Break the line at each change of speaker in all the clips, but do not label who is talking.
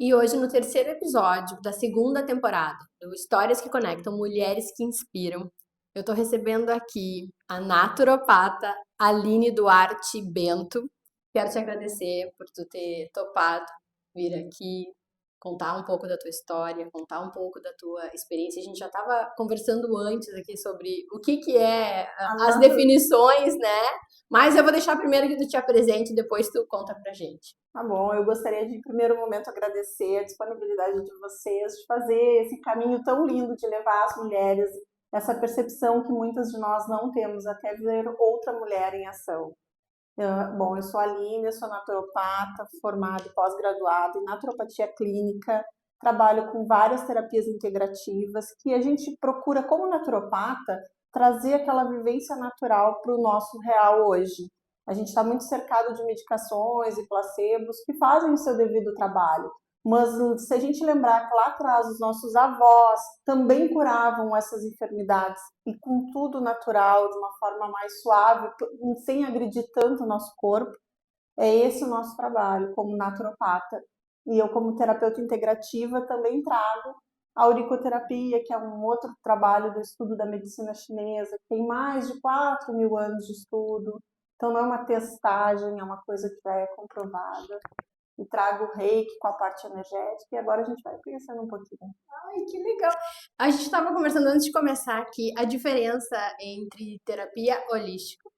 E hoje, no terceiro episódio da segunda temporada do Histórias que Conectam Mulheres que Inspiram, eu tô recebendo aqui a naturopata Aline Duarte Bento. Quero te agradecer por tu ter topado vir aqui, contar um pouco da tua história, contar um pouco da tua experiência. A gente já estava conversando antes aqui sobre o que que é
A
as
natu...
definições, né? Mas eu vou deixar primeiro que tu te apresente e depois tu conta pra gente.
Tá bom, eu gostaria de, em primeiro momento, agradecer a disponibilidade de vocês de fazer esse caminho tão lindo de levar às mulheres essa percepção que muitas de nós não temos, até ver outra mulher em ação. Bom, eu sou a Aline, eu sou naturopata, formada e pós-graduada em naturopatia clínica, trabalho com várias terapias integrativas, que a gente procura, como naturopata, trazer aquela vivência natural para o nosso real hoje. A gente está muito cercado de medicações e placebos que fazem o seu devido trabalho. Mas se a gente lembrar que lá atrás os nossos avós também curavam essas enfermidades e com tudo natural, de uma forma mais suave, sem agredir tanto o nosso corpo, é esse o nosso trabalho como naturopata. E eu, como terapeuta integrativa, também trago a auriculoterapia, que é um outro trabalho do estudo da medicina chinesa, que tem mais de 4.000 anos de estudo. Então, não é uma testagem, é uma coisa que já é comprovada. E trago o reiki com a parte energética, e agora a gente vai conhecendo um pouquinho.
Ai, que legal. A gente estava conversando antes de começar aqui a diferença entre terapia holística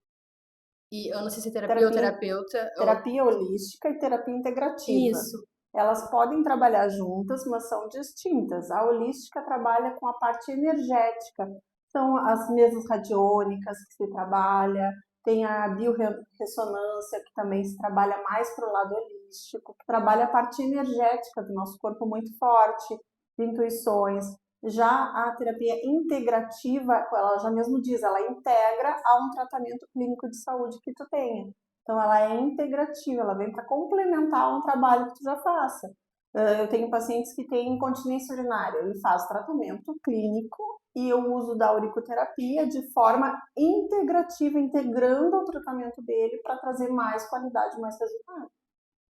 e eu não sei se é terapia ou
Terapia,
terapeuta ou
terapia holística e terapia integrativa.
isso.
Elas podem trabalhar juntas, mas são distintas. A holística trabalha com a parte energética, são as mesas radiônicas que se trabalha, tem a biorressonância, que também se trabalha mais para o lado holístico, que trabalha a parte energética do nosso corpo muito forte, de intuições. Já a terapia integrativa, ela já mesmo diz, ela integra a um tratamento clínico de saúde que tu tenha. Então, ela é integrativa, ela vem para complementar um trabalho que tu já faça. Eu tenho pacientes que têm incontinência urinária, ele faz tratamento clínico e eu uso da auriculoterapia de forma integrativa, integrando o tratamento dele para trazer mais qualidade, mais resultado.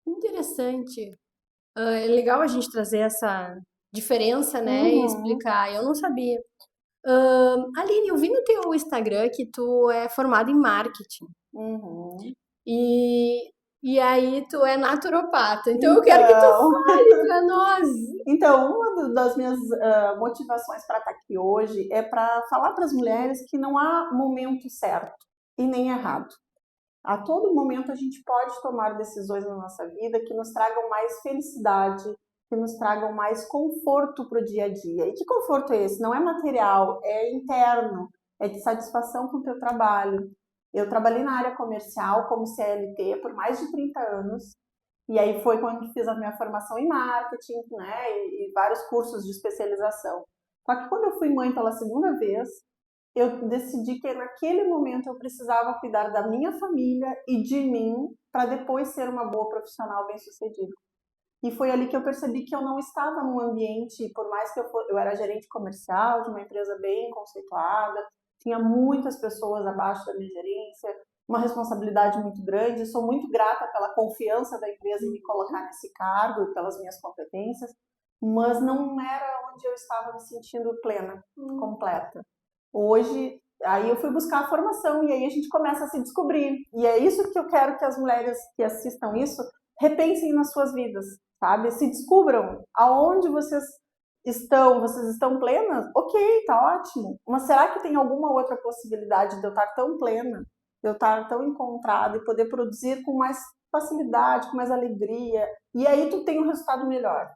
Interessante. É legal a gente trazer essa diferença, né, e
Uhum,
explicar. Eu não sabia. Aline, eu vi no teu Instagram que tu é formada em marketing
uhum.
e e aí tu é naturopata. Então eu quero que tu
Então,
fale para nós.
Então, uma das minhas motivações para estar aqui hoje é para falar para as mulheres que não há momento certo e nem errado. A todo momento a gente pode tomar decisões na nossa vida que nos tragam mais felicidade, que nos tragam mais conforto para o dia a dia. E que conforto é esse? Não é material, é interno, é de satisfação com o teu trabalho. Eu trabalhei na área comercial como CLT por mais de 30 anos. E aí foi quando fiz a minha formação em marketing, né, e vários cursos de especialização. Só que quando eu fui mãe pela segunda vez, eu decidi que naquele momento eu precisava cuidar da minha família e de mim para depois ser uma boa profissional bem-sucedida. E foi ali que eu percebi que eu não estava num ambiente, por mais que eu era gerente comercial de uma empresa bem conceituada, tinha muitas pessoas abaixo da minha gerência, uma responsabilidade muito grande. Sou muito grata pela confiança da empresa em me colocar nesse cargo e pelas minhas competências, mas não era onde eu estava me sentindo plena, completa. Hoje, aí eu fui buscar a formação e aí a gente começa a se descobrir. E é isso que eu quero que as mulheres que assistam isso repensem nas suas vidas, sabe? Se descubram aonde vocês estão plenas? Ok, tá ótimo. Mas será que tem alguma outra possibilidade de eu estar tão plena, de eu estar tão encontrada e poder produzir com mais facilidade, com mais alegria? E aí tu tem um resultado melhor.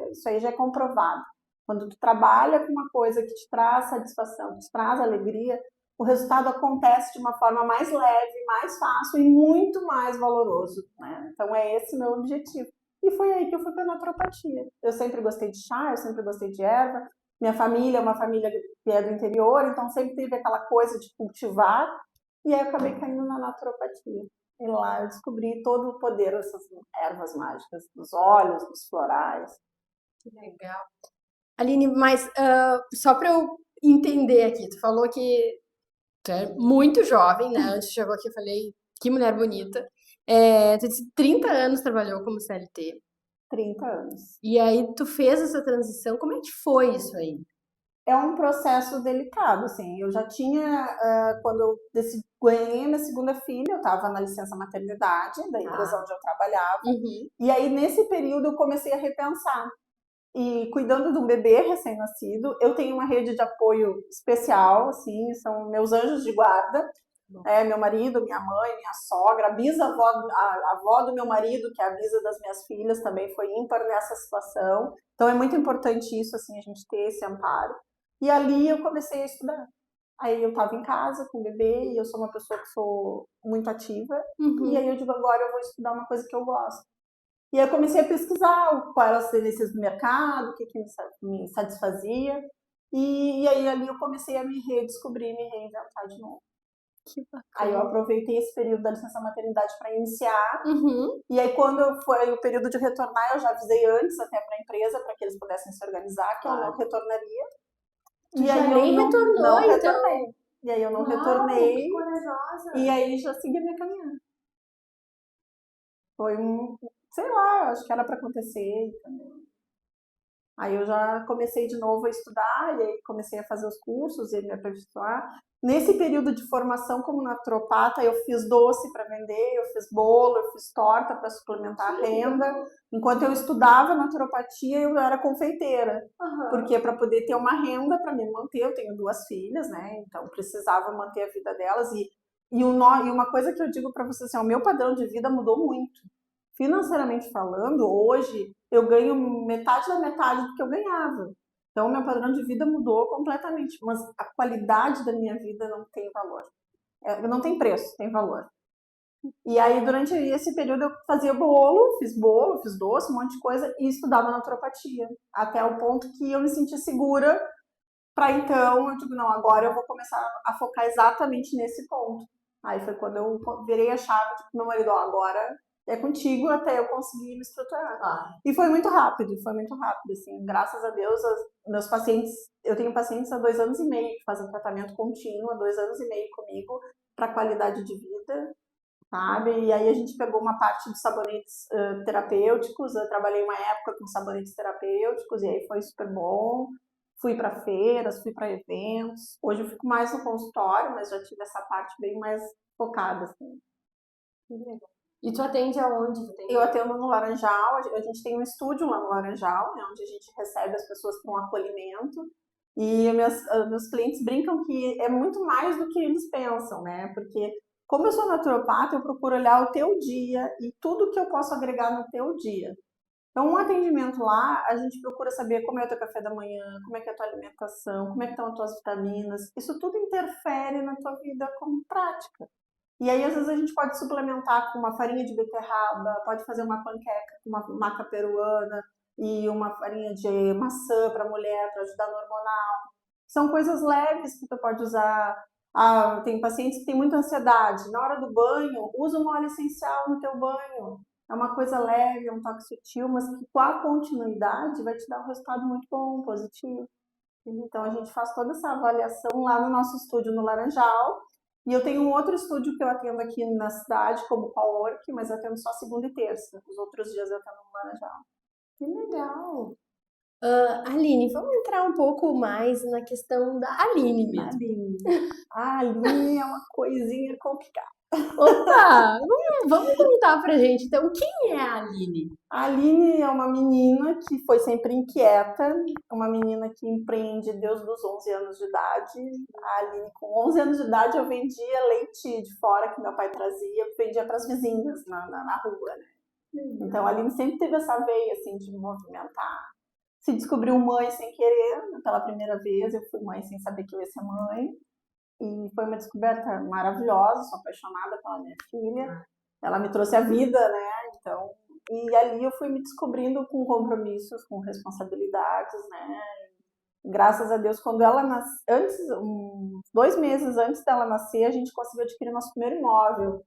Isso aí já é comprovado. Quando tu trabalha com uma coisa que te traz satisfação, que te traz alegria, o resultado acontece de uma forma mais leve, mais fácil e muito mais valoroso, né? Então é esse o meu objetivo. E foi aí que eu fui para a naturopatia. Eu sempre gostei de chá, eu sempre gostei de erva. Minha família é uma família que é do interior, então sempre teve aquela coisa de cultivar. E aí eu acabei caindo na naturopatia. E lá eu descobri todo o poder dessas ervas mágicas, dos óleos, dos florais.
Que legal. Aline, mas só para eu entender aqui, tu falou que tu é muito jovem, né? Antes chegou aqui, eu falei, que mulher bonita. Tu disse 30 anos trabalhou como CLT.
30 anos.
E aí tu fez essa transição, como é que foi isso aí?
É um processo delicado, assim. Eu já tinha, quando eu ganhei minha segunda filha, eu estava na licença maternidade da empresa onde eu trabalhava.
Uhum.
E aí, nesse período, eu comecei a repensar. E cuidando de um bebê recém-nascido, eu tenho uma rede de apoio especial, assim, são meus anjos de guarda. Meu marido, minha mãe, minha sogra, a bisavó, a avó do meu marido, que é a bisa das minhas filhas, também foi ímpar nessa situação. Então é muito importante isso, assim, a gente ter esse amparo. E ali eu comecei a estudar. Aí eu estava em casa com o bebê e eu sou uma pessoa que sou muito ativa. E aí eu digo, agora eu vou estudar uma coisa que eu gosto. E aí eu comecei a pesquisar quais eram as tendências do mercado, o que me satisfazia. E aí ali eu comecei a me redescobrir, me reinventar de novo.
Que bacana.
Aí eu aproveitei esse período da licença maternidade para iniciar.
Uhum.
E aí quando foi o período de retornar, eu já avisei antes até para a empresa, para que eles pudessem se organizar, que eu não retornaria.
Tu já nem retornou,
não
então?
retornei. E aí eu não retornei.
Que corajosa.
E aí já segui a minha caminhada. Foi sei lá, acho que era para acontecer também. Aí eu já comecei de novo a estudar, e aí comecei a fazer os cursos e me aperfeiçoar. Nesse período de formação como naturopata, eu fiz doce para vender, eu fiz bolo, eu fiz torta para suplementar a renda. Enquanto eu estudava naturopatia, eu era confeiteira. Porque para poder ter uma renda para me manter, eu tenho 2 filhas, né? Então precisava manter a vida delas. E uma coisa que eu digo para vocês, assim, o meu padrão de vida mudou muito. Financeiramente falando, hoje eu ganho metade da metade do que eu ganhava. Então, meu padrão de vida mudou completamente, mas a qualidade da minha vida não tem valor. Não tem preço, tem valor. E aí, durante esse período, eu fazia bolo, fiz doce, um monte de coisa, e estudava naturopatia. Até o ponto que eu me senti segura para então, eu digo, não, agora eu vou começar a focar exatamente nesse ponto. Aí foi quando eu virei a chave de meu marido, agora é contigo até eu conseguir me estruturar. E foi muito rápido, assim, graças a Deus, meus pacientes, eu tenho pacientes há 2 anos e meio que fazem tratamento contínuo, há 2 anos e meio comigo, para qualidade de vida, sabe? E aí a gente pegou uma parte de sabonetes terapêuticos, eu trabalhei uma época com sabonetes terapêuticos, e aí foi super bom. Fui para feiras, fui para eventos. Hoje eu fico mais no consultório, mas já tive essa parte bem mais focada, assim.
E tu atende aonde?
Eu atendo no Laranjal, a gente tem um estúdio lá no Laranjal, né, onde a gente recebe as pessoas para um acolhimento. E meus clientes brincam que é muito mais do que eles pensam, né? Porque como eu sou naturopata, eu procuro olhar o teu dia e tudo que eu posso agregar no teu dia. Então, um atendimento lá, a gente procura saber como é o teu café da manhã, como é que é a tua alimentação, como é que estão as tuas vitaminas. Isso tudo interfere na tua vida como prática. E aí, às vezes, a gente pode suplementar com uma farinha de beterraba, pode fazer uma panqueca com uma maca peruana e uma farinha de maçã para mulher, para ajudar no hormonal. São coisas leves que tu pode usar. Tem pacientes que têm muita ansiedade. Na hora do banho, usa um óleo essencial no teu banho. É uma coisa leve, é um toque sutil, mas que com a continuidade vai te dar um resultado muito bom, positivo. Então a gente faz toda essa avaliação lá no nosso estúdio no Laranjal. E eu tenho um outro estúdio que eu atendo aqui na cidade, como cowork, mas eu atendo só segunda e terça. Os outros dias eu atendo no Laranjal.
Que legal. Aline, vamos entrar um pouco mais na questão da Aline mesmo.
A Aline é uma coisinha complicada.
Opa, vamos contar pra gente, então, quem é a Aline?
A Aline é uma menina que foi sempre inquieta, uma menina que empreende desde os 11 anos de idade. A Aline, com 11 anos de idade, eu vendia leite de fora que meu pai trazia, vendia para as vizinhas na rua, né? Então a Aline sempre teve essa veia, assim, de movimentar. Se descobriu mãe sem querer, pela primeira vez eu fui mãe sem saber que eu ia ser mãe. E foi uma descoberta maravilhosa, sou apaixonada pela minha filha. Ela me trouxe a vida, né? Então, e ali eu fui me descobrindo com compromissos, com responsabilidades, né? Graças a Deus, quando ela nasceu, uns 2 meses antes dela nascer, a gente conseguiu adquirir nosso primeiro imóvel,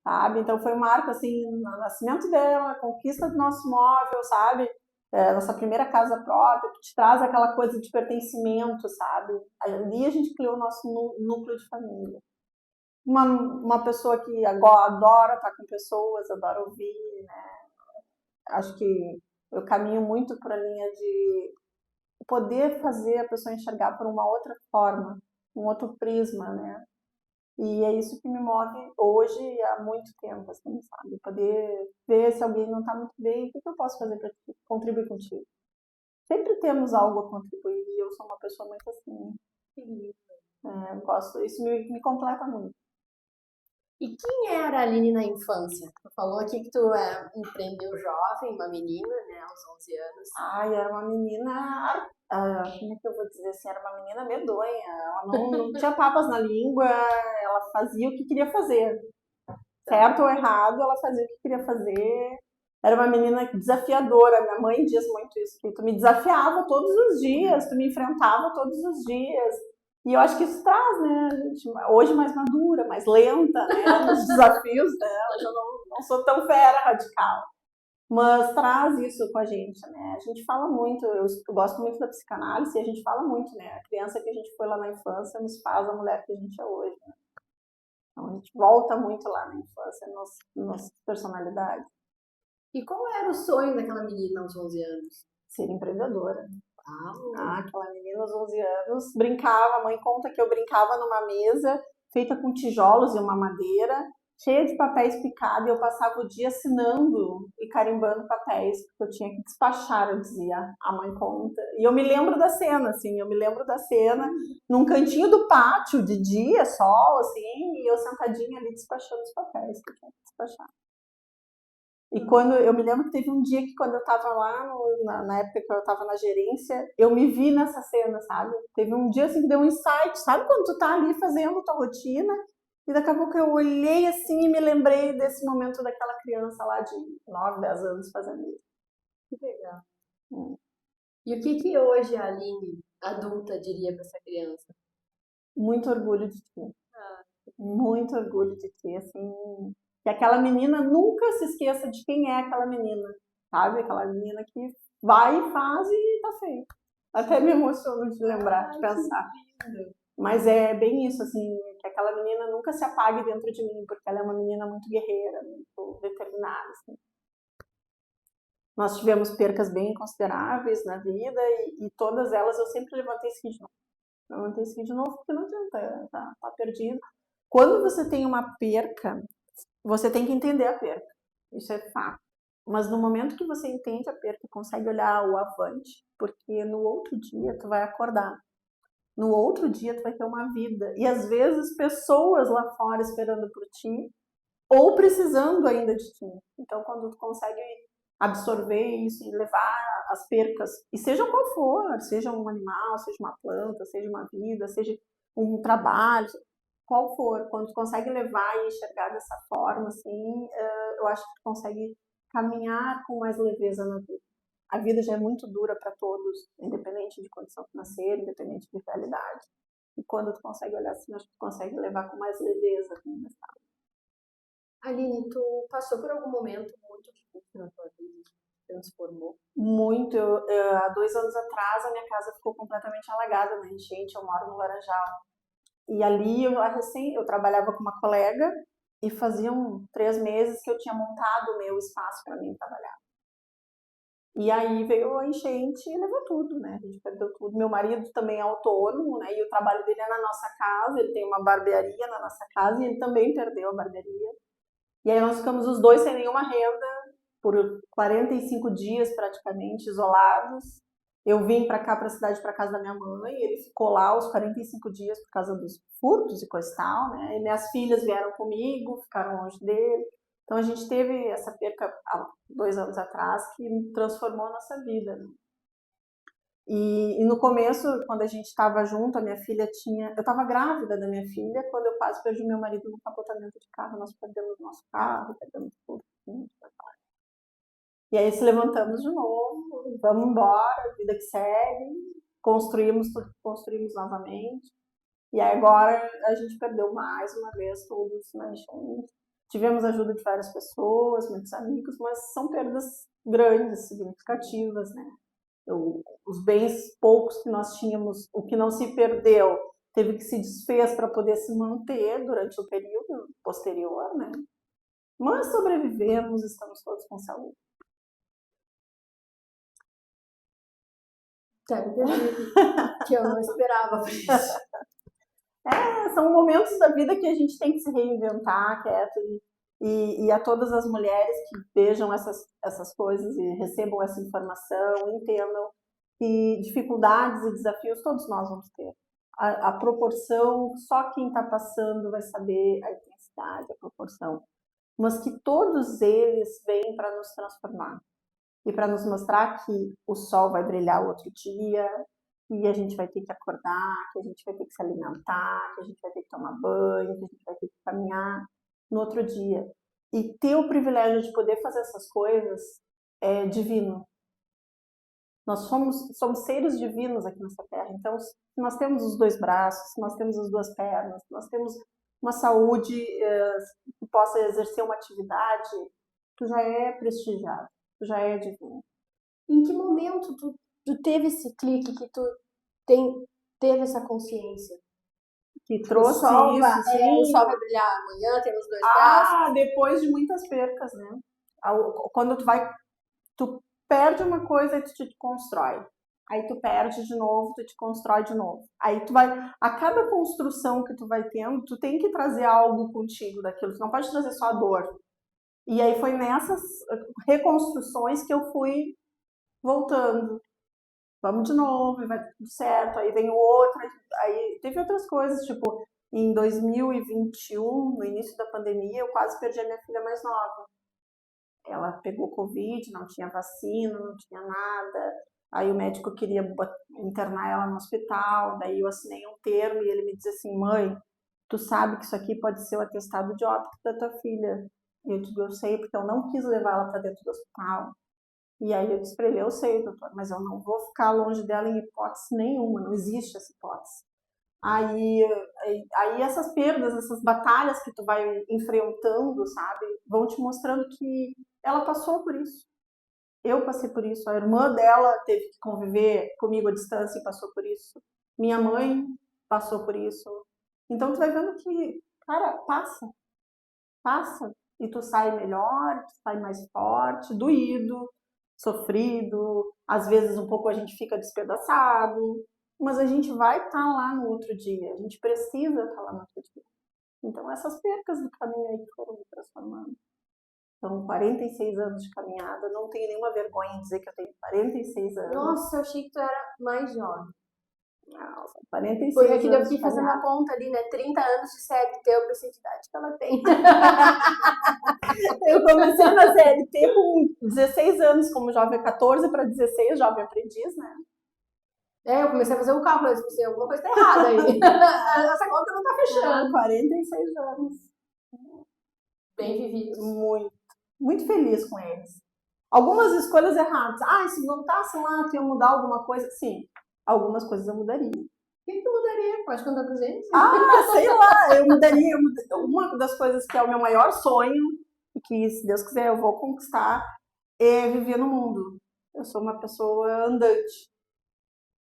sabe? Então foi um marco, assim, no nascimento dela, a conquista do nosso imóvel, sabe? Nossa primeira casa própria, que te traz aquela coisa de pertencimento, sabe? Ali a gente criou o nosso núcleo de família. Uma pessoa que agora adora estar com pessoas, adora ouvir, né? Acho que Eu caminho muito para a linha de poder fazer a pessoa enxergar por uma outra forma, um outro prisma, né? E é isso que me move hoje há muito tempo, assim, sabe? Poder ver se alguém não está muito bem, o que que eu posso fazer para contribuir contigo? Sempre temos algo a contribuir e eu sou uma pessoa muito assim. Eu gosto, isso me completa muito.
E quem era a Aline na infância? Tu falou aqui que tu empreendeu jovem, uma menina, né, aos 11 anos.
Ai, era uma menina, como é que eu vou dizer assim, era uma menina medonha, ela não tinha papas na língua, ela fazia o que queria fazer, certo ou errado, ela fazia o que queria fazer. Era uma menina desafiadora, minha mãe diz muito isso, que tu me desafiava todos os dias, tu me enfrentava todos os dias. E eu acho que isso traz, né, gente, hoje mais madura, mais lenta, né, nos desafios dela, eu não sou tão fera radical. Mas traz isso com a gente, né? A gente fala muito, eu gosto muito da psicanálise e a gente fala muito, né? A criança que a gente foi lá na infância nos faz a mulher que a gente é hoje, né? Então a gente volta muito lá na infância, nossas personalidades.
E qual era o sonho daquela menina aos 11 anos?
Ser empreendedora.
Ah,
Aquela menina aos 11 anos brincava, a mãe conta que eu brincava numa mesa feita com tijolos e uma madeira, cheia de papéis picados, e eu passava o dia assinando e carimbando papéis, porque eu tinha que despachar, eu dizia, a mãe conta. E eu me lembro da cena, assim, num cantinho do pátio, de dia, sol, assim, e eu sentadinha ali despachando os papéis que eu tinha que despachar. E quando eu me lembro que teve um dia que quando eu estava lá, na época que eu estava na gerência, eu me vi nessa cena, sabe? Teve um dia assim que deu um insight, sabe quando tu tá ali fazendo tua rotina e daqui a pouco eu olhei assim e me lembrei desse momento daquela criança lá de 9, 10 anos fazendo isso.
que legal.
Hum.
E o que hoje a Aline, adulta, diria para essa criança?
Muito orgulho de ti.
Ah,
Muito orgulho de ti, assim, que aquela menina nunca se esqueça de quem é aquela menina, sabe? Aquela menina que vai e faz e tá feito. Até me emociono de lembrar, de pensar. Mas é bem isso, assim, que aquela menina nunca se apague dentro de mim, porque ela é uma menina muito guerreira, muito determinada, assim. Nós tivemos percas bem consideráveis na vida e todas elas eu sempre levantei esse de novo. Levantei esse de novo porque não adianta, tá perdido. Quando você tem uma perca, você tem que entender a perca. Isso é fato. Mas no momento que você entende a perca, consegue olhar o avante, porque no outro dia tu vai acordar. No outro dia tu vai ter uma vida. E às vezes pessoas lá fora esperando por ti, ou precisando ainda de ti. Então quando tu consegue absorver isso e levar as percas, e seja qual for, seja um animal, seja uma planta, seja uma vida, seja um trabalho, qual for, quando tu consegue levar e enxergar dessa forma, assim, eu acho que tu consegue caminhar com mais leveza na vida. A vida já é muito dura para todos, independente de condição financeira, independente de realidade. E quando tu consegue olhar assim, acho que tu consegue levar com mais leveza. Assim, sabe?
Aline, tu passou por algum momento muito difícil na tua vida? Te transformou?
Muito. Há 2 anos atrás, a minha casa ficou completamente alagada na enchente. Eu moro no Laranjal. E ali eu trabalhava com uma colega e faziam 3 meses que eu tinha montado o meu espaço para mim trabalhar. E aí veio a enchente e levou tudo, né? A gente perdeu tudo. Meu marido também é autônomo, né? E o trabalho dele é na nossa casa, ele tem uma barbearia na nossa casa e ele também perdeu a barbearia. E aí nós ficamos os dois sem nenhuma renda por 45 dias praticamente isolados. Eu vim para cá, para a cidade, para casa da minha mãe, e ele ficou lá os 45 dias por causa dos furtos e coisa e tal, né? E minhas filhas vieram comigo, ficaram longe dele. Então a gente teve essa perca há 2 anos atrás que transformou a nossa vida, né? E no começo, quando a gente estava junto, a minha filha tinha. Eu estava grávida da minha filha, quando eu quase perdi meu marido no capotamento de carro, nós perdemos nosso carro, perdemos tudo. E aí se levantamos de novo, vamos embora, vida que segue, construímos tudo que construímos novamente. E aí agora a gente perdeu mais uma vez todos na enchente. Tivemos ajuda de várias pessoas, muitos amigos, mas são perdas grandes, significativas, né? Os bens poucos que nós tínhamos, o que não se perdeu, teve que se desfez para poder se manter durante o período posterior, né? Mas sobrevivemos, estamos todos com saúde.
Tá, inclusive, que eu não esperava por isso.
São momentos da vida que a gente tem que se reinventar, quieto, e a todas as mulheres que vejam essas coisas e recebam essa informação, entendam que dificuldades e desafios todos nós vamos ter. A proporção, só quem está passando vai saber a intensidade, a proporção. Mas que todos eles vêm para nos transformar e para nos mostrar que o sol vai brilhar outro dia, que a gente vai ter que acordar, que a gente vai ter que se alimentar, que a gente vai ter que tomar banho, que a gente vai ter que caminhar no outro dia. E ter o privilégio de poder fazer essas coisas é divino. Nós somos seres divinos aqui nessa terra. Então, se nós temos os dois braços, se nós temos as duas pernas, se nós temos uma saúde que possa exercer uma atividade, tu já é prestigiado, tu já é divino.
Em que momento tu teve esse clique, que tu teve essa consciência?
Que trouxe
o sol
isso,
vai brilhar amanhã, temos dois braços.
Depois de muitas percas, né? Quando tu perde uma coisa e tu te constrói. Aí tu perde de novo, tu te constrói de novo. Aí tu vai, a cada construção que tu vai tendo, tu tem que trazer algo contigo daquilo, tu não pode trazer só a dor. E aí foi nessas reconstruções que eu fui voltando. Vamos de novo, vai tudo certo. Aí vem outra, aí teve outras coisas, tipo, em 2021, no início da pandemia, eu quase perdi a minha filha mais nova. Ela pegou Covid, não tinha vacina, não tinha nada. Aí o médico queria internar ela no hospital, daí eu assinei um termo e ele me disse assim: mãe, tu sabe que isso aqui pode ser o atestado de óbito da tua filha. E eu digo: eu sei, porque eu não quis levar ela para dentro do hospital. E aí eu disse para ele: eu sei, doutor, mas eu não vou ficar longe dela em hipótese nenhuma, não existe essa hipótese. Aí essas perdas, essas batalhas que tu vai enfrentando, sabe, vão te mostrando que ela passou por isso. Eu passei por isso, a irmã dela teve que conviver comigo à distância e passou por isso. Minha mãe passou por isso. Então tu vai vendo que, cara, passa. E tu sai melhor, tu sai mais forte, doído, sofrido. Às vezes um pouco a gente fica despedaçado, mas a gente vai estar lá no outro dia. A gente precisa estar lá no outro dia. Então essas percas do caminho aí que foram me transformando. São 46 anos de caminhada, não tenho nenhuma vergonha em dizer que eu tenho 46 anos.
Nossa, eu achei que tu era mais jovem.
Não, são 46
Foi aqui, eu
anos
fiquei
de
fazendo a
caminhada.
conta ali, né? 30 anos de CLT, eu pensei que idade que ela tem.
Eu comecei na CLT com 16 anos, como jovem, 14 para 16, jovem aprendiz, né?
Eu comecei a fazer o cálculo, eu pensei, alguma coisa tá errada aí. Essa conta não tá fechando.
46 anos.
Bem vividos.
Muito feliz com eles. Algumas escolhas erradas. Se voltasse lá, tu ia mudar alguma coisa? Sim, algumas coisas eu mudaria.
O que tu mudaria? Pode contar pra gente?
Sei lá, eu mudaria. Uma das coisas que é o meu maior sonho, e que, se Deus quiser, eu vou conquistar, é viver no mundo. Eu sou uma pessoa andante.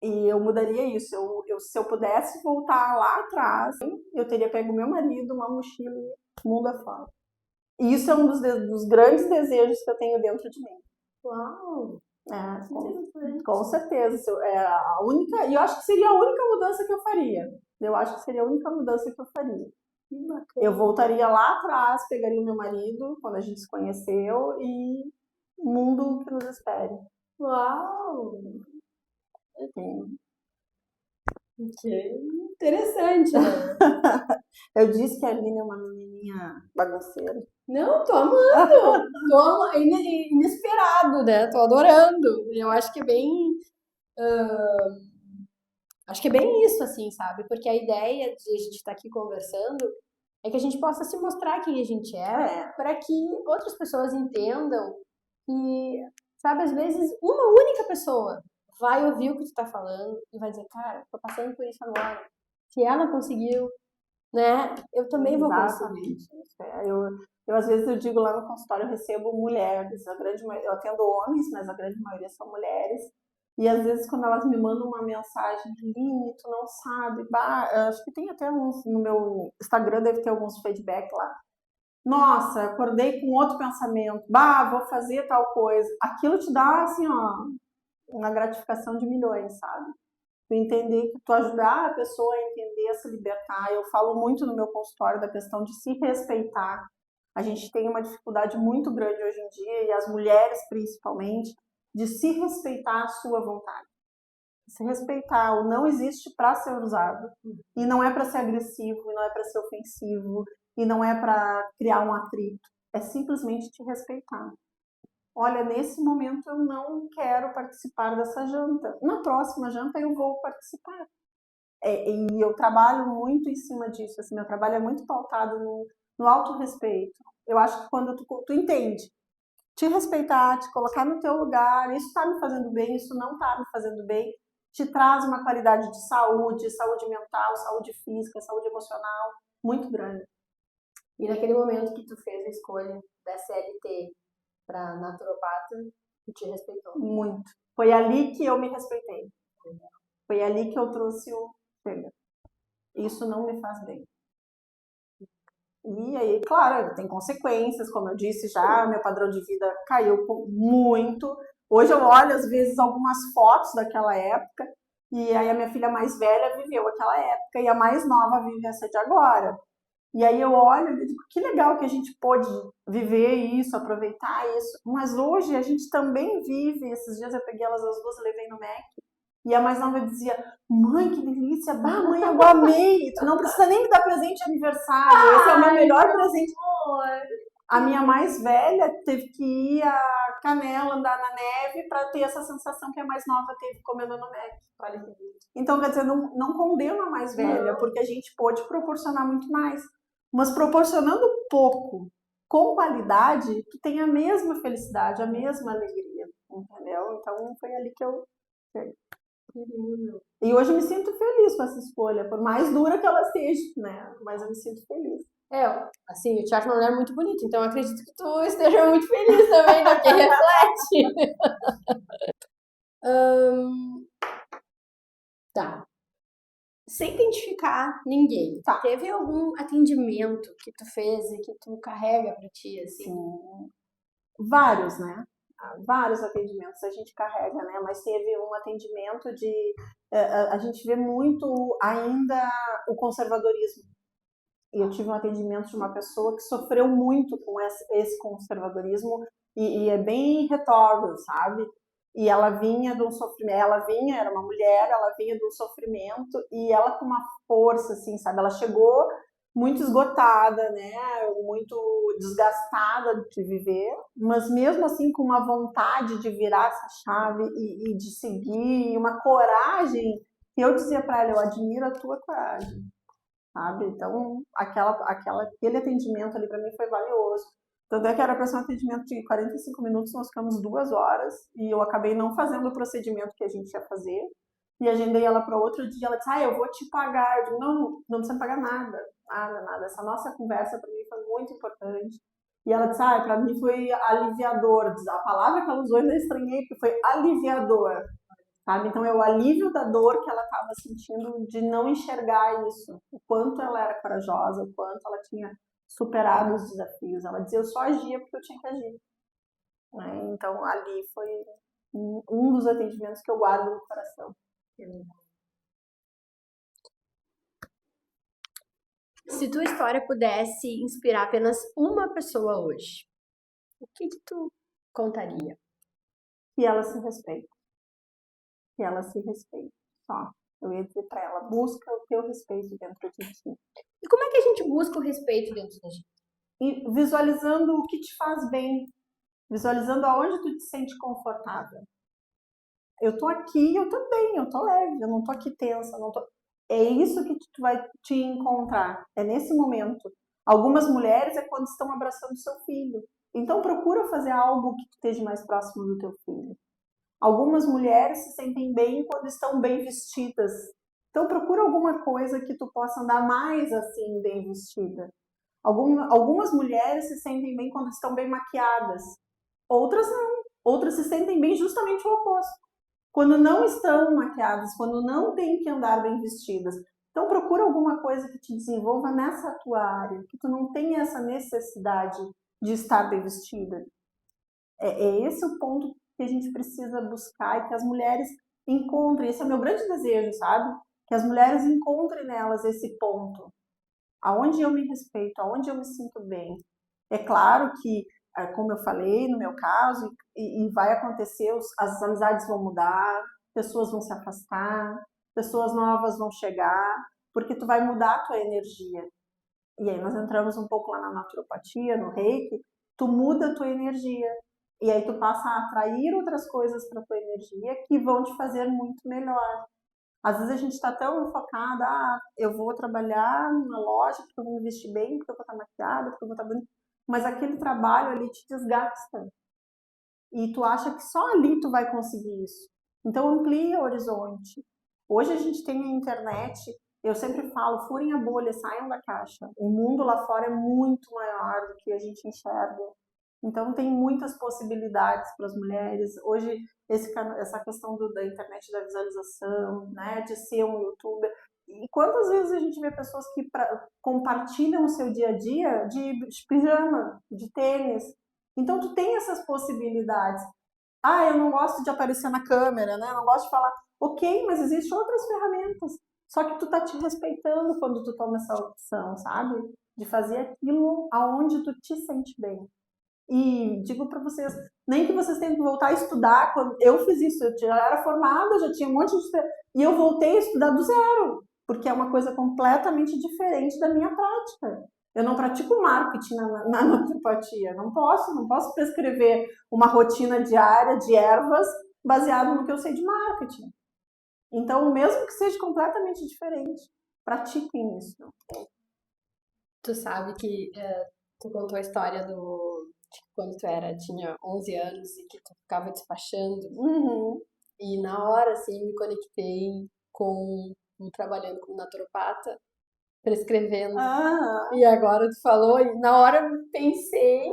E eu mudaria isso. Se eu pudesse voltar lá atrás, eu teria pego meu marido, uma mochila e mundo afora. E isso é um dos grandes desejos que eu tenho dentro de mim.
Uau!
Com certeza. A única, e eu acho que seria a única mudança que eu faria. Eu voltaria lá atrás, pegaria o meu marido, quando a gente se conheceu, e o mundo que nos espere.
Uau!
Sim.
Que interessante, né?
Eu disse que a Aline é uma menininha bagunceira.
Não, tô amando! Inesperado, né? Tô adorando. Eu acho que é bem. Acho que é bem isso, assim, sabe? Porque a ideia de a gente estar aqui conversando é que a gente possa se mostrar quem a gente é, para que outras pessoas entendam que, sabe, às vezes uma única pessoa vai ouvir o que tu tá falando e vai dizer, cara, tô passando por isso agora. Se ela conseguiu, né? Eu também vou conseguir.
Exatamente. Às vezes eu digo lá no consultório, eu recebo mulheres, eu atendo homens, mas a grande maioria são mulheres. E às vezes quando elas me mandam uma mensagem, Aline, tu não sabe, acho que tem até uns no meu Instagram, deve ter alguns feedback lá. Nossa, acordei com outro pensamento, vou fazer tal coisa. Aquilo te dá assim, ó, uma gratificação de milhões, sabe? Tu entender que tu ajudar a pessoa a entender, a se libertar. Eu falo muito no meu consultório da questão de se respeitar. A gente tem uma dificuldade muito grande hoje em dia, e as mulheres principalmente, de se respeitar a sua vontade. Se respeitar, o não existe para ser usado. E não é para ser agressivo, e não é para ser ofensivo, e não é para criar um atrito. É simplesmente te respeitar. Olha, nesse momento eu não quero participar dessa janta. Na próxima janta eu vou participar. E eu trabalho muito em cima disso. Assim, meu trabalho é muito pautado no autorrespeito. Eu acho que quando tu entende, te respeitar, te colocar no teu lugar, isso está me fazendo bem, isso não está me fazendo bem, te traz uma qualidade de saúde, saúde mental, saúde física, saúde emocional muito grande.
E naquele momento que tu fez a escolha da CLT para naturopata, tu te respeitou.
Muito. Foi ali que eu me respeitei. Foi ali que eu trouxe o chega. Isso não me faz bem. E aí, claro, tem consequências, como eu disse já, meu padrão de vida caiu muito. Hoje eu olho, às vezes, algumas fotos daquela época, e aí a minha filha mais velha viveu aquela época, e a mais nova vive essa de agora. E aí eu olho e digo, que legal que a gente pôde viver isso, aproveitar isso. Mas hoje a gente também vive, esses dias eu peguei elas as duas, levei no Mac, e a mais nova dizia, mãe, que delícia, bah, mãe, eu amei, tu não precisa nem me dar presente de aniversário, esse é o meu melhor presente. A minha mais velha teve que ir a Canela, andar na neve, para ter essa sensação que a mais nova teve comendo no Mac. Então, quer dizer, não condeno a mais velha, porque a gente pôde proporcionar muito mais. Mas proporcionando pouco, com qualidade, tu tem a mesma felicidade, a mesma alegria, entendeu? Então, foi ali que eu... E hoje eu me sinto feliz com essa escolha, por mais dura que ela seja, né? Mas eu me sinto feliz.
Assim, eu te acho uma mulher muito bonita, então eu acredito que tu esteja muito feliz também, né? Porque reflete. Tá. Sem identificar ninguém,
Tá.
teve algum atendimento que tu fez e que tu carrega pra ti, assim?
Sim. Vários, né? Vários atendimentos a gente carrega, né? Mas teve um atendimento de... A gente vê muito ainda o conservadorismo. E eu tive um atendimento de uma pessoa que sofreu muito com esse conservadorismo e é bem retrógrado, sabe? E ela vinha de um sofrimento, era uma mulher, ela vinha de um sofrimento e ela com uma força, assim, sabe? Ela chegou muito esgotada, né? Muito desgastada de viver, mas mesmo assim com uma vontade de virar essa chave e de seguir, e uma coragem. E eu dizia para ela, eu admiro a tua coragem, sabe? Então, aquele atendimento ali para mim foi valioso. Tanto é que era para ser um atendimento de 45 minutos, nós ficamos 2 horas e eu acabei não fazendo o procedimento que a gente ia fazer. E agendei ela para outro dia. Ela disse, eu vou te pagar. Eu digo, não precisa pagar nada, nada. Essa nossa conversa para mim foi muito importante. E ela disse, para mim foi aliviador. A palavra que ela usou eu não estranhei, porque foi aliviador. Sabe? Então é o alívio da dor que ela estava sentindo de não enxergar isso, o quanto ela era corajosa, o quanto ela tinha superado os desafios. Ela dizia, eu só agia porque eu tinha que agir. Né? Então ali foi um dos atendimentos que eu guardo no coração.
Se tua história pudesse inspirar apenas uma pessoa hoje, o que tu contaria?
Que ela se respeite. Que ela se respeite. Só. Eu ia dizer para ela, busca o teu respeito dentro de ti.
E como é que a gente busca o respeito dentro da gente?
E visualizando o que te faz bem. Visualizando aonde tu te sente confortável. Eu tô aqui, eu tô bem, eu tô leve, eu não tô aqui tensa, não tô... É isso que tu vai te encontrar, é nesse momento. Algumas mulheres é quando estão abraçando seu filho. Então procura fazer algo que esteja mais próximo do teu filho. Algumas mulheres se sentem bem quando estão bem vestidas. Então procura alguma coisa que tu possa andar mais assim, bem vestida. Algumas mulheres se sentem bem quando estão bem maquiadas. Outras não. Outras se sentem bem justamente o oposto. Quando não estão maquiadas, quando não tem que andar bem vestidas. Então procura alguma coisa que te desenvolva nessa tua área, que tu não tenha essa necessidade de estar bem vestida. É esse o ponto que a gente precisa buscar e que as mulheres encontrem. Esse é o meu grande desejo, sabe? Que as mulheres encontrem nelas esse ponto, aonde eu me respeito, aonde eu me sinto bem. É claro que, como eu falei, no meu caso, e vai acontecer, as amizades vão mudar, pessoas vão se afastar, pessoas novas vão chegar, porque tu vai mudar a tua energia. E aí nós entramos um pouco lá na naturopatia, no reiki, tu muda a tua energia. E aí tu passa a atrair outras coisas para tua energia que vão te fazer muito melhor. Às vezes a gente está tão focada, eu vou trabalhar na loja porque eu vou me vestir bem, porque eu vou estar maquiada, porque eu vou estar bonita. Mas aquele trabalho ali te desgasta. E tu acha que só ali tu vai conseguir isso. Então amplia o horizonte. Hoje a gente tem a internet, eu sempre falo, furem a bolha, saiam da caixa. O mundo lá fora é muito maior do que a gente enxerga. Então tem muitas possibilidades para as mulheres. Hoje essa questão da internet da visualização, né, de ser um youtuber. E quantas vezes a gente vê pessoas que compartilham o seu dia a dia de pijama, de tênis. Então tu tem essas possibilidades. Eu não gosto de aparecer na câmera, né? Eu não gosto de falar. Ok, mas existem outras ferramentas. Só que tu tá te respeitando quando tu toma essa opção, sabe? De fazer aquilo aonde tu te sente bem. E digo para vocês, nem que vocês tenham que voltar a estudar. Quando eu fiz isso, eu já era formada, já tinha um monte de... E eu voltei a estudar do zero, porque é uma coisa completamente diferente da minha prática. Eu não pratico marketing na naturopatia. Não posso prescrever uma rotina diária de ervas baseado no que eu sei de marketing. Então, mesmo que seja completamente diferente, pratiquem isso.
Tu sabe que tu contou a história de quando tinha 11 anos e que tu ficava despachando.
Uhum.
E na hora, assim, me conectei trabalhando como naturopata, prescrevendo. E agora tu falou, e na hora eu pensei,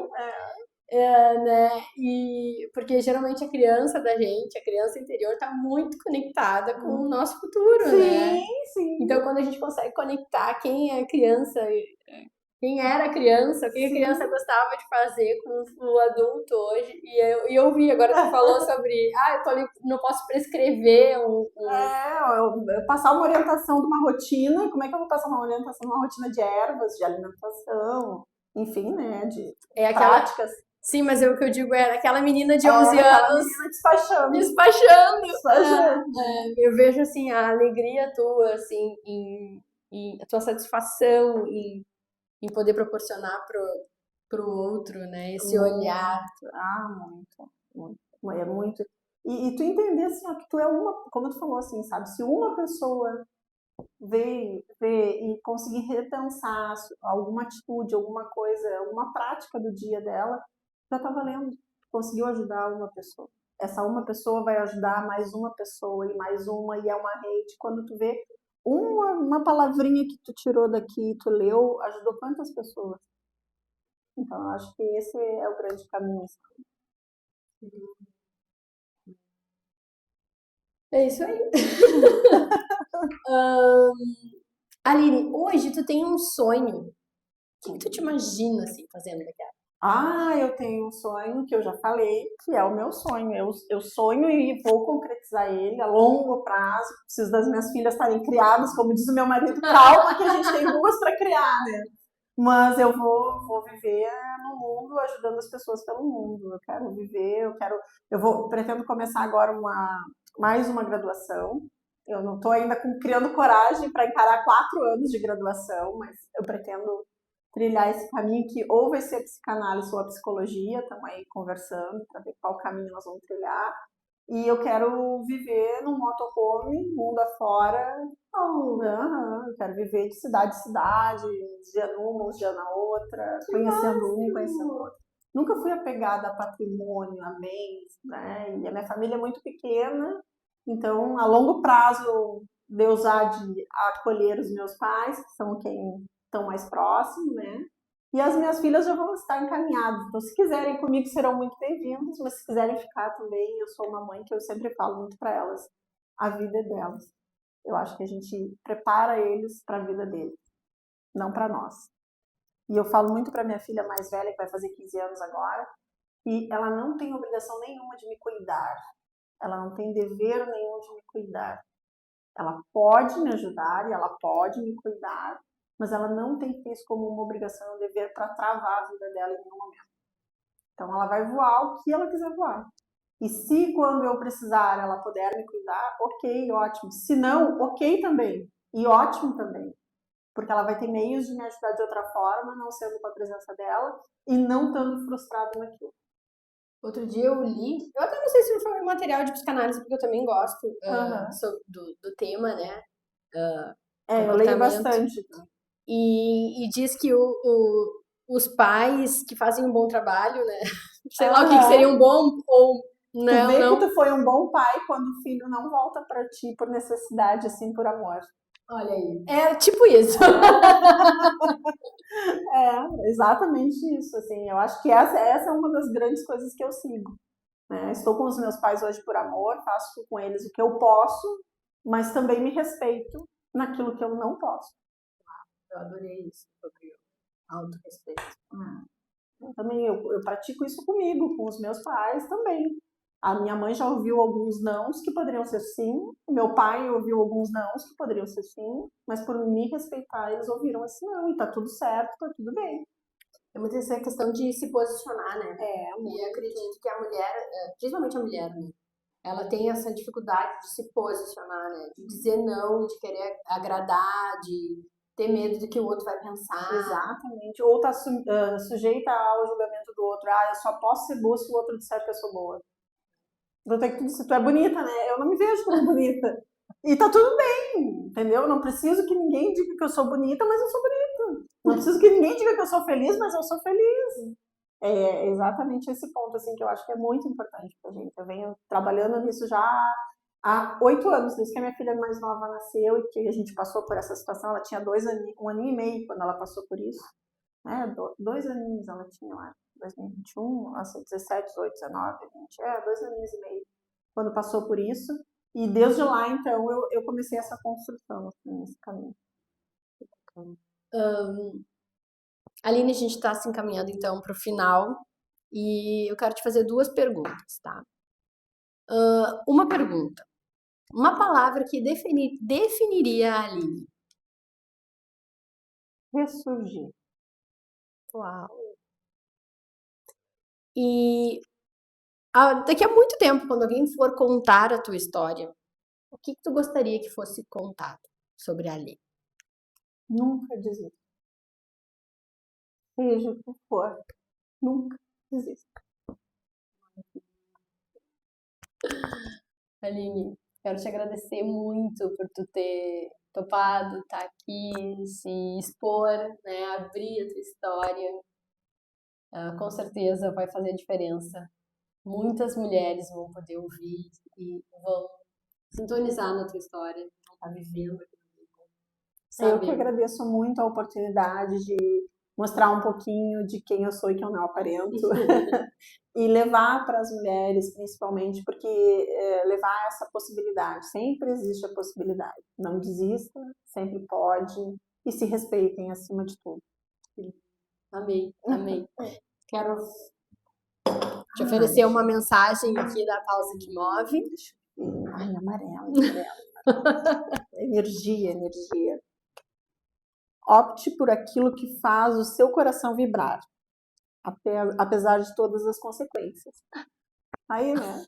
né? E porque geralmente a criança da gente, a criança interior, tá muito conectada com o nosso futuro, né?
Sim.
Então, quando a gente consegue conectar quem é criança, quem era criança, o que a criança gostava de fazer com o adulto hoje. E eu vi, agora tu falou sobre, eu tô ali, não posso prescrever
eu passar uma orientação de uma rotina, como é que eu vou passar uma orientação de uma rotina de ervas, de alimentação, enfim, né, de práticas.
Sim, mas o que eu digo é aquela menina de 11 anos
despachando.
Eu vejo, assim, a alegria tua, assim, em a tua satisfação em poder proporcionar pro outro, né, esse olhar.
Muito. É muito. E tu entender, assim, ó, que tu é como tu falou, assim, sabe, se uma pessoa ver e conseguir repensar alguma atitude, alguma coisa, alguma prática do dia dela, já tá valendo. Conseguiu ajudar uma pessoa. Essa uma pessoa vai ajudar mais uma pessoa e mais uma, e é uma rede. Quando tu vê uma palavrinha que tu tirou daqui, tu leu, ajudou quantas pessoas? Então, eu acho que esse é o grande caminho.
É isso aí. Aline, hoje tu tem um sonho. O que tu te imagina, assim, fazendo daqui
eu tenho um sonho que eu já falei, que é o meu sonho. Eu sonho e vou concretizar ele a longo prazo. Preciso das minhas filhas estarem criadas, como diz o meu marido, calma que a gente tem duas para criar, né? Mas eu vou viver no mundo, ajudando as pessoas pelo mundo. Eu quero viver, pretendo começar agora mais uma graduação. Eu não estou ainda criando coragem para encarar 4 anos de graduação, mas eu pretendo trilhar esse caminho que ou vai ser a psicanálise ou a psicologia, estamos aí conversando para ver qual caminho nós vamos trilhar. E eu quero viver num motorhome, mundo afora. Eu quero viver de cidade em cidade, uns dias numa, uns dias na outra, conhecendo um, conhecendo outro. Nunca fui apegada a patrimônio, a bens, né? E a minha família é muito pequena, então a longo prazo Deus há de acolher os meus pais, que são quem estão mais próximos, né? E as minhas filhas já vão estar encaminhadas. Então, se quiserem comigo, serão muito bem-vindos, mas se quiserem ficar também, eu sou uma mãe que eu sempre falo muito para elas, a vida é delas. Eu acho que a gente prepara eles para a vida deles, não para nós. E eu falo muito para minha filha mais velha, que vai fazer 15 anos agora, E ela não tem obrigação nenhuma de me cuidar. Ela não tem dever nenhum de me cuidar. Ela pode me ajudar e ela pode me cuidar, mas ela não tem que ter isso como uma obrigação, um dever para travar a vida dela em nenhum momento. Então ela vai voar o que ela quiser voar. E se quando eu precisar ela puder me cuidar, ok, ótimo. Se não, ok também. E ótimo também. Porque ela vai ter meios de me ajudar de outra forma, não sendo com a presença dela e não estando frustrada naquilo.
Outro dia eu li, eu até não sei se foi um material de psicanálise, porque eu também gosto do tema, né?
Eu leio
Comportamento.
bastante.
E diz que os pais que fazem um bom trabalho, né? Sei lá o que seria um bom ou
Tu vê
não.
que tu foi um bom pai quando o filho não volta pra ti por necessidade, assim, por amor.
Olha aí. É tipo isso.
É, exatamente isso, assim. Eu acho que essa é uma das grandes coisas que eu sigo. Né? Estou com os meus pais hoje por amor, faço com eles o que eu posso, mas também me respeito naquilo que eu não posso.
Eu adorei isso, sobre autorrespeito.
Eu pratico isso comigo, com os meus pais também. A minha mãe já ouviu alguns nãos que poderiam ser sim, o meu pai ouviu alguns nãos que poderiam ser sim, mas por me respeitar, eles ouviram esse não, e tá tudo certo, tá tudo bem.
É muito essa questão de se posicionar, né?
É,
E acredito que a mulher, principalmente a mulher, né? Ela tem essa dificuldade de se posicionar, né? De dizer não, de querer agradar, de ter medo do que o outro vai pensar.
Exatamente. Ou tá sujeita ao julgamento do outro. Ah, eu só posso ser boa se o outro disser que eu sou boa. Então tem que tu dizer, tu é bonita, né? Eu não me vejo como bonita. E tá tudo bem, entendeu? Não preciso que ninguém diga que eu sou bonita, mas eu sou bonita. Não preciso que ninguém diga que eu sou feliz, mas eu sou feliz. É exatamente esse ponto, assim, que eu acho que é muito importante pra gente. Eu venho trabalhando nisso já há 8 anos, desde que a minha filha mais nova nasceu e que a gente passou por essa situação. Ela tinha 1 ano e meio quando ela passou por isso. Né? 2 aninhos ela tinha lá. 2021, nossa, 17, 18, 19, 20, 2 aninhos e meio, quando passou por isso. E desde lá, então, eu comecei essa construção, assim, nesse caminho.
Aline, a gente está se encaminhando então para o final e eu quero te fazer 2 perguntas, tá? Uma pergunta. Uma palavra que definiria a Aline.
Ressurgir.
Uau! E daqui a muito tempo, quando alguém for contar a tua história, o que tu gostaria que fosse contado sobre a Aline?
Nunca desista. Seja o que for, nunca desista.
Aline, quero te agradecer muito por tu ter topado estar aqui, se expor, né, abrir a tua história. Com certeza vai fazer diferença. Muitas mulheres vão poder ouvir e vão sintonizar na tua história, vão estar vivendo aquilo,
Eu que
sabe?
agradeço muito a oportunidade de mostrar um pouquinho de quem eu sou e que eu não aparento. E levar para as mulheres, principalmente, porque levar essa possibilidade. Sempre existe a possibilidade. Não desista, sempre pode. E se respeitem acima de tudo.
Amei, amei. Quero te oferecer uma mensagem aqui da Pausa que Move.
Ai, amarelo. Energia. Opte por aquilo que faz o seu coração vibrar, apesar de todas as consequências. Aí, né?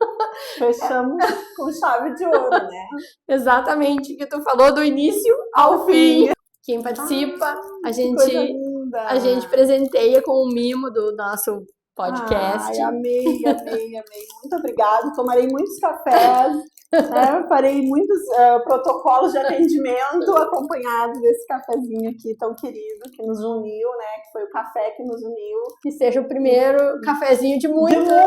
Fechamos com chave de ouro, né?
Exatamente, o que tu falou do início ao fim. Quem participa, a gente presenteia com o mimo do nosso podcast.
Ai, amei. Muito obrigada. Tomarei muitos cafés, né? Farei muitos protocolos de atendimento acompanhados desse cafezinho aqui tão querido que nos uniu, né? Que foi o café que nos uniu.
Que seja o primeiro cafezinho de muitos,
né?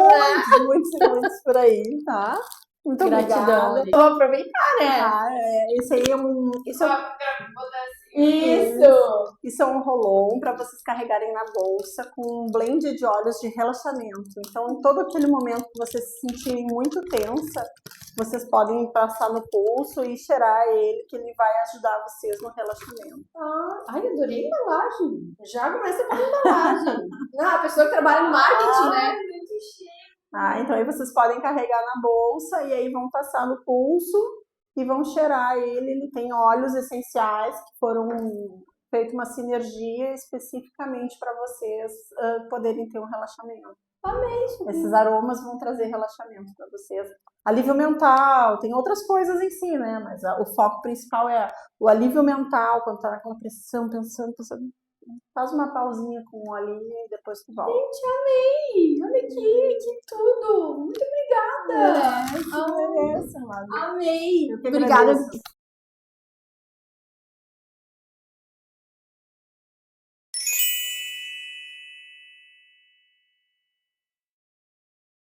Muitos e muitos por aí, tá? Muito obrigada.
Vou aproveitar, né?
Isso aí é um. Isso é um roll-on para vocês carregarem na bolsa com um blend de óleos de relaxamento. Então, em todo aquele momento que vocês se sentirem muito tensa, vocês podem passar no pulso e cheirar ele, que ele vai ajudar vocês no relaxamento.
Ai, adorei a embalagem. Já começa pela embalagem. Não, a pessoa que trabalha no marketing, né?
Ah, então aí vocês podem carregar na bolsa e aí vão passar no pulso e vão cheirar ele. Ele tem óleos essenciais que foram feito uma sinergia especificamente para vocês poderem ter um relaxamento. Esses aromas vão trazer relaxamento para vocês. Alívio mental, tem outras coisas em si, né? Mas o foco principal é o alívio mental, quando tá naquela pressão, pensando. Faz uma pausinha com o olhinho e depois tu volta.
Gente, amei! Olha aqui, que tudo! Muito obrigada!
Merece, Amada.
Amei!
Eu que
Obrigada.
agradeço.